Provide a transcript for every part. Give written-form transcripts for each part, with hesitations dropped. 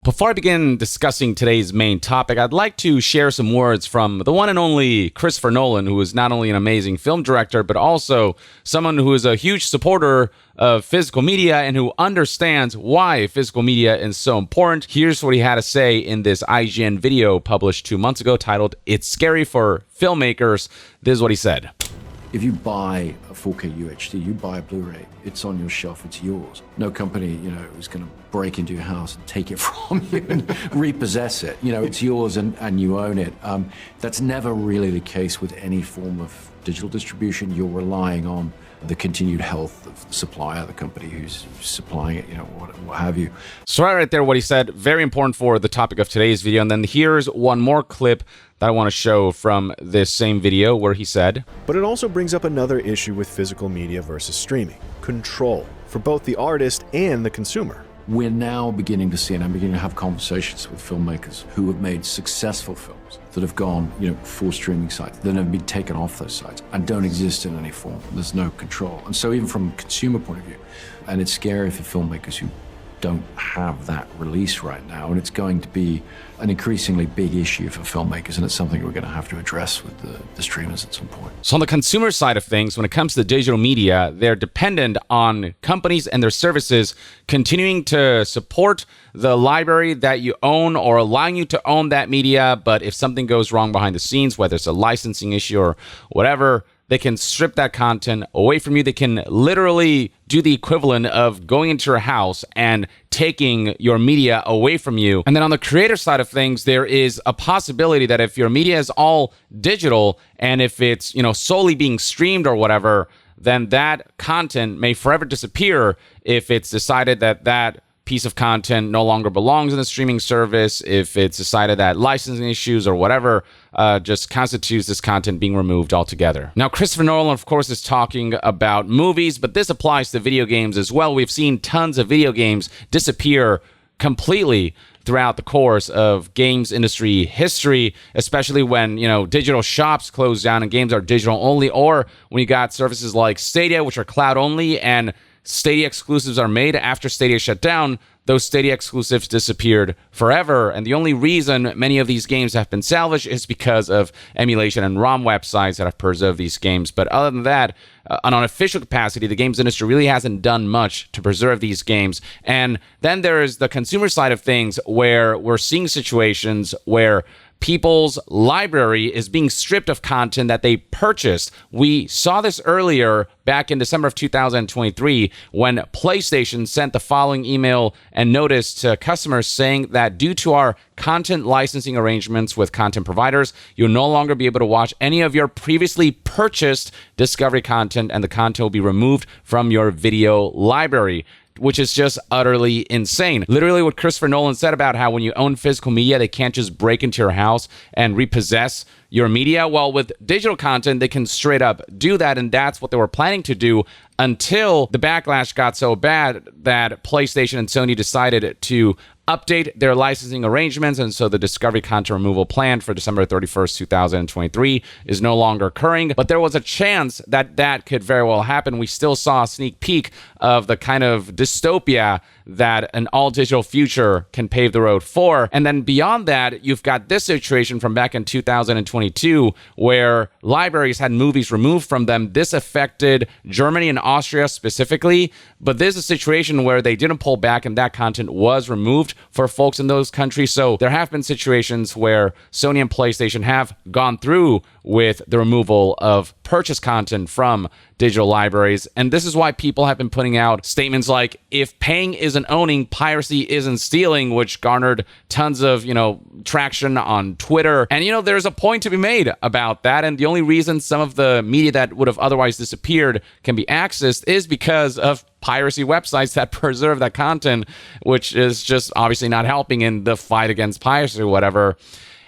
Before I begin discussing today's main topic, I'd like to share some words from the one and only Christopher Nolan, who is not only an amazing film director, but also someone who is a huge supporter of physical media and who understands why physical media is so important. Here's what he had to say in this IGN video published 2 months ago titled, "It's Scary for Filmmakers." This is what he said. If you buy a 4K UHD, you buy a Blu-ray, it's on your shelf, it's yours. No company, is going to break into your house and take it from you and repossess it. It's yours and you own it. That's never really the case with any form of digital distribution. You're relying on the continued health of the supplier, the company who's supplying it, what have you. So right there, what he said, very important for the topic of today's video. And then here's one more clip that I want to show from this same video where he said, "But it also brings up another issue with physical media versus streaming. Control for both the artist and the consumer." We're now beginning to see, and I'm beginning to have conversations with filmmakers who have made successful films that have gone, for streaming sites, that have been taken off those sites and don't exist in any form. There's no control. And so even from a consumer point of view, and it's scary for filmmakers who don't have that release right now, and it's going to be an increasingly big issue for filmmakers, and it's something we're going to have to address with the streamers at some point. So on the consumer side of things, when it comes to digital media, they're dependent on companies and their services continuing to support the library that you own or allowing you to own that media. But if something goes wrong behind the scenes, whether it's a licensing issue or whatever, they can strip that content away from you. They can literally do the equivalent of going into your house and taking your media away from you. And then on the creator side of things, there is a possibility that if your media is all digital and if it's, solely being streamed or whatever, then that content may forever disappear if it's decided that that piece of content no longer belongs in the streaming service, if it's decided that licensing issues or whatever just constitutes this content being removed altogether. Now, Christopher Nolan, of course, is talking about movies, but this applies to video games as well. We've seen tons of video games disappear completely throughout the course of games industry history, especially when, digital shops close down and games are digital only, or when you got services like Stadia, which are cloud only, and Stadia exclusives are made. After Stadia shut down, those Stadia exclusives disappeared forever. And the only reason many of these games have been salvaged is because of emulation and ROM websites that have preserved these games. But other than that, on an official capacity, the games industry really hasn't done much to preserve these games. And then there is the consumer side of things where we're seeing situations where people's library is being stripped of content that they purchased. We saw this earlier back in December of 2023 when PlayStation sent the following email and notice to customers saying that due to our content licensing arrangements with content providers, you'll no longer be able to watch any of your previously purchased Discovery content, and the content will be removed from your video library, which is just utterly insane. Literally what Christopher Nolan said about how when you own physical media, they can't just break into your house and repossess your media. Well, with digital content, they can straight up do that, and that's what they were planning to do until the backlash got so bad that PlayStation and Sony decided to update their licensing arrangements, and so the Discovery content removal plan for December 31st, 2023 is no longer occurring. But there was a chance that that could very well happen. We still saw a sneak peek of the kind of dystopia that an all-digital future can pave the road for. And then beyond that, you've got this situation from back in 2022 where libraries had movies removed from them. This affected Germany and Austria specifically, but there's a situation where they didn't pull back and that content was removed for folks in those countries. So there have been situations where Sony and PlayStation have gone through with the removal of purchase content from digital libraries. And this is why people have been putting out statements like, if paying isn't owning, piracy isn't stealing, which garnered tons of, traction on Twitter. And, there's a point to be made about that. And the only reason some of the media that would have otherwise disappeared can be accessed is because of piracy websites that preserve that content, which is just obviously not helping in the fight against piracy or whatever.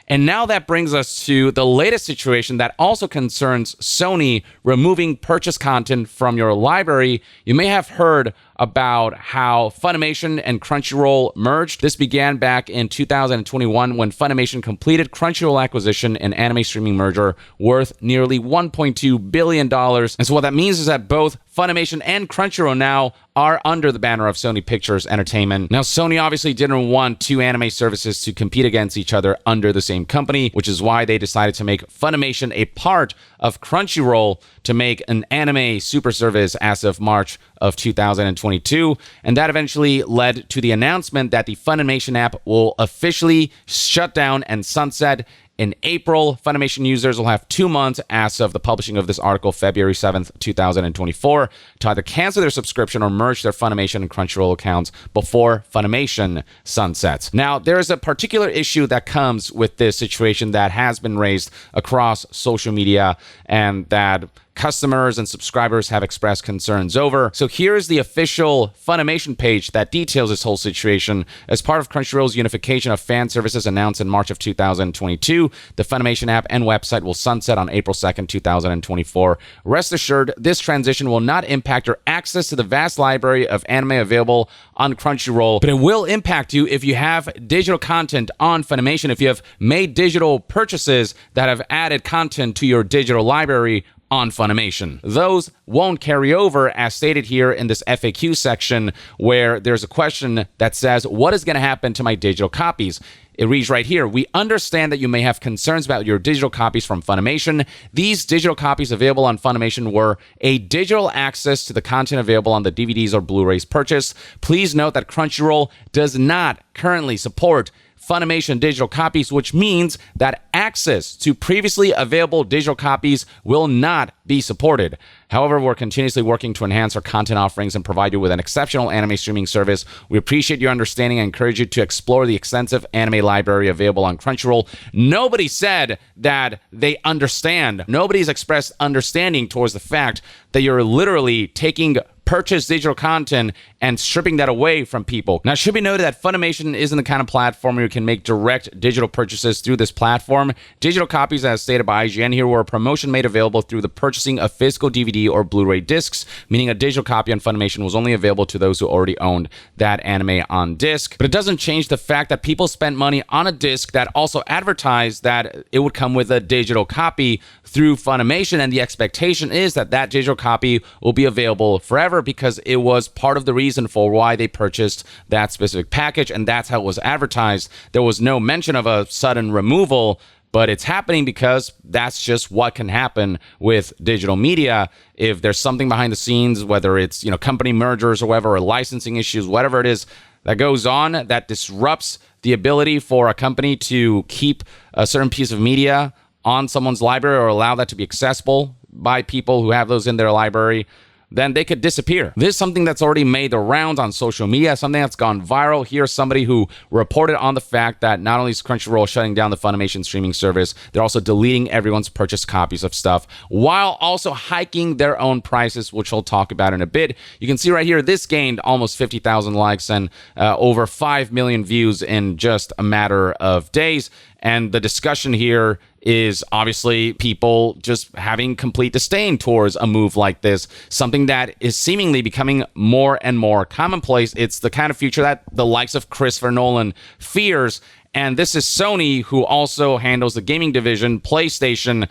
And now that brings us to the latest situation that also concerns Sony removing purchase content from your library. You may have heard about how Funimation and Crunchyroll merged. This began back in 2021 when Funimation completed Crunchyroll acquisition and anime streaming merger worth nearly $1.2 billion. And so what that means is that both Funimation and Crunchyroll now are under the banner of Sony Pictures Entertainment. Now, Sony obviously didn't want two anime services to compete against each other under the same company, which is why they decided to make Funimation a part of Crunchyroll to make an anime super service as of March of 2022. And that eventually led to the announcement that the Funimation app will officially shut down and sunset in April. Funimation users will have 2 months as of the publishing of this article, February 7th, 2024, to either cancel their subscription or merge their Funimation and Crunchyroll accounts before Funimation sunsets. Now, there is a particular issue that comes with this situation that has been raised across social media and that customers and subscribers have expressed concerns over. So here's the official Funimation page that details this whole situation. As part of Crunchyroll's unification of fan services announced in March of 2022, the Funimation app and website will sunset on April 2nd, 2024. Rest assured, this transition will not impact your access to the vast library of anime available on Crunchyroll, but it will impact you if you have digital content on Funimation, if you have made digital purchases that have added content to your digital library on Funimation. Those won't carry over, as stated here in this FAQ section, where there's a question that says, what is going to happen to my digital copies? It reads right here, we understand that you may have concerns about your digital copies from Funimation. These digital copies available on Funimation were a digital access to the content available on the DVDs or Blu-rays purchased. Please note that Crunchyroll does not currently support Funimation digital copies, which means that access to previously available digital copies will not be supported. However, we're continuously working to enhance our content offerings and provide you with an exceptional anime streaming service. We appreciate your understanding and encourage you to explore the extensive anime library available on Crunchyroll. Nobody said that they understand. Nobody's expressed understanding towards the fact that you're literally taking purchase digital content and stripping that away from people. Now, it should be noted that Funimation isn't the kind of platform where you can make direct digital purchases through this platform. Digital copies, as stated by IGN here, were a promotion made available through the purchasing of physical DVD or Blu-ray discs, meaning a digital copy on Funimation was only available to those who already owned that anime on disc. But it doesn't change the fact that people spent money on a disc that also advertised that it would come with a digital copy through Funimation, and the expectation is that that digital copy will be available forever because it was part of the reason for why they purchased that specific package, and that's how it was advertised. There was no mention of a sudden removal, but it's happening because that's just what can happen with digital media. If there's something behind the scenes, whether it's, company mergers or whatever, or licensing issues, whatever it is that goes on that disrupts the ability for a company to keep a certain piece of media on someone's library or allow that to be accessible by people who have those in their library, then they could disappear. This is something that's already made the rounds on social media, something that's gone viral. Here's somebody who reported on the fact that not only is Crunchyroll shutting down the Funimation streaming service, they're also deleting everyone's purchased copies of stuff while also hiking their own prices, which we'll talk about in a bit. You can see right here, this gained almost 50,000 likes and over 5 million views in just a matter of days. And the discussion here is obviously people just having complete disdain towards a move like this, something that is seemingly becoming more and more commonplace. It's the kind of future that the likes of Christopher Nolan fears. And this is Sony, who also handles the gaming division, PlayStation.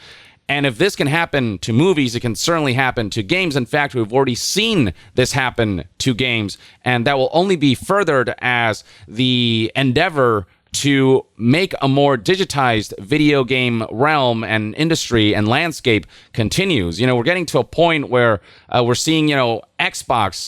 And if this can happen to movies, it can certainly happen to games. In fact, we've already seen this happen to games, and that will only be furthered as the endeavor to make a more digitized video game realm and industry and landscape continues. We're getting to a point where we're seeing, Xbox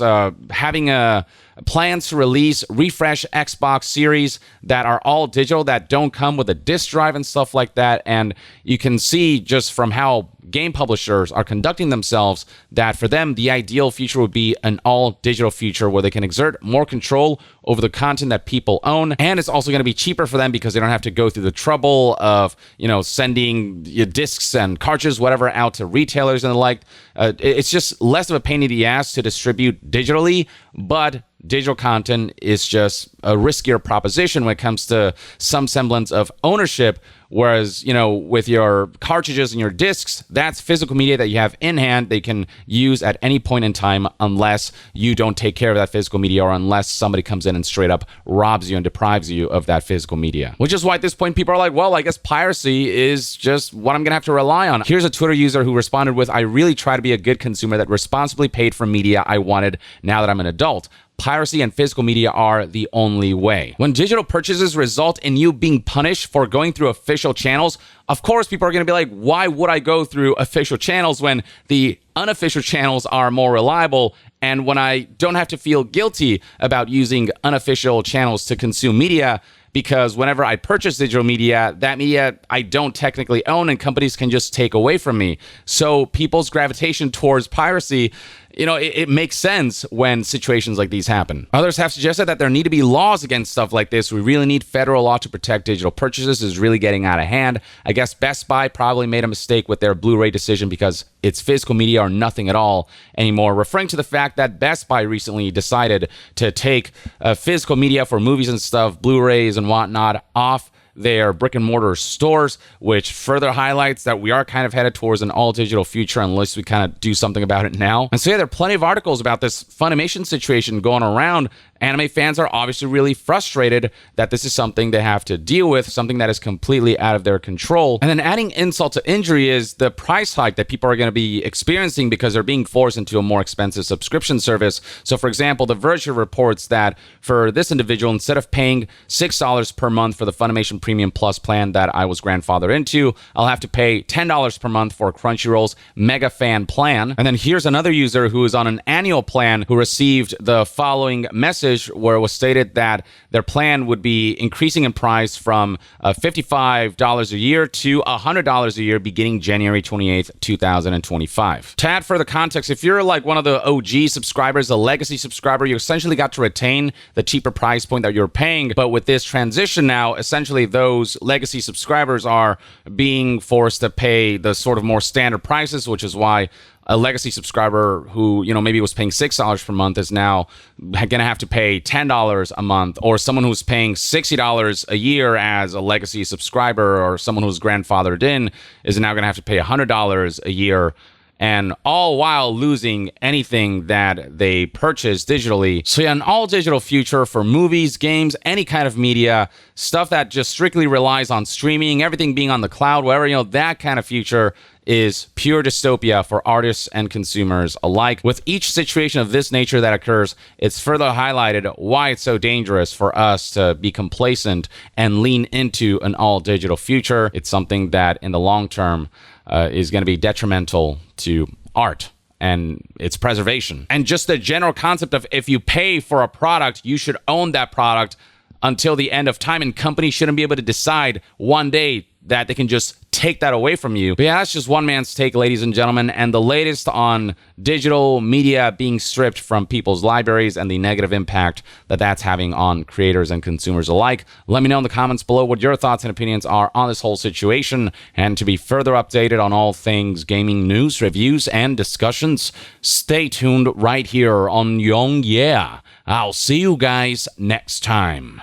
having plans to release refresh Xbox series that are all digital, that don't come with a disc drive and stuff like that. And you can see just from how game publishers are conducting themselves that for them, the ideal future would be an all digital future where they can exert more control over the content that people own. And it's also going to be cheaper for them because they don't have to go through the trouble of, sending discs and cartridges, whatever, out to retailers and the like. It's just less of a pain in the ass to distribute digitally, but digital content is just a riskier proposition when it comes to some semblance of ownership. Whereas, with your cartridges and your discs, that's physical media that you have in hand they can use at any point in time unless you don't take care of that physical media or unless somebody comes in and straight up robs you and deprives you of that physical media. Which is why at this point people are like, well, I guess piracy is just what I'm going to have to rely on. Here's a Twitter user who responded with, I really try to be a good consumer that responsibly paid for media I wanted now that I'm an adult. Piracy and physical media are the only way. When digital purchases result in you being punished for going through official channels, of course people are going to be like, why would I go through official channels when the unofficial channels are more reliable and when I don't have to feel guilty about using unofficial channels to consume media? Because whenever I purchase digital media, that media I don't technically own and companies can just take away from me. So people's gravitation towards piracy, it makes sense when situations like these happen. Others have suggested that there need to be laws against stuff like this. We really need federal law to protect digital purchases. Is really getting out of hand. I guess Best Buy probably made a mistake with their Blu-ray decision because it's physical media or nothing at all anymore, referring to the fact that Best Buy recently decided to take physical media for movies and stuff, Blu-rays and whatnot, off their brick and mortar stores, which further highlights that we are kind of headed towards an all digital future unless we kind of do something about it now. And so yeah, there are plenty of articles about this Funimation situation going around. Anime fans are obviously really frustrated that this is something they have to deal with, something that is completely out of their control. And then adding insult to injury is the price hike that people are going to be experiencing because they're being forced into a more expensive subscription service. So for example, The Verge reports that for this individual, instead of paying $6 per month for the Funimation Premium Plus plan that I was grandfathered into, I'll have to pay $10 per month for Crunchyroll's Mega Fan plan. And then here's another user who is on an annual plan who received the following message where it was stated that their plan would be increasing in price from $55 a year to $100 a year beginning January 28th, 2025. To add further context, if you're like one of the OG subscribers, a legacy subscriber, you essentially got to retain the cheaper price point that you're paying. But with this transition now, essentially those legacy subscribers are being forced to pay the sort of more standard prices, which is why a legacy subscriber who, maybe was paying $6 per month is now going to have to pay $10 a month, or someone who's paying $60 a year as a legacy subscriber or someone who's grandfathered in is now going to have to pay $100 a year, and all while losing anything that they purchase digitally. So yeah, an all digital future for movies, games, any kind of media, stuff that just strictly relies on streaming, everything being on the cloud, whatever, that kind of future is pure dystopia for artists and consumers alike. With each situation of this nature that occurs, it's further highlighted why it's so dangerous for us to be complacent and lean into an all digital future. It's something that in the long term is going to be detrimental to art and its preservation. And just the general concept of if you pay for a product, you should own that product until the end of time, and companies shouldn't be able to decide one day that they can just take that away from you. But yeah, that's just one man's take, ladies and gentlemen, and the latest on digital media being stripped from people's libraries and the negative impact that that's having on creators and consumers alike. Let me know in the comments below what your thoughts and opinions are on this whole situation, and to be further updated on all things gaming news, reviews, and discussions, stay tuned right here on Young Yeah. I'll see you guys next time.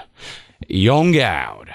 Young out.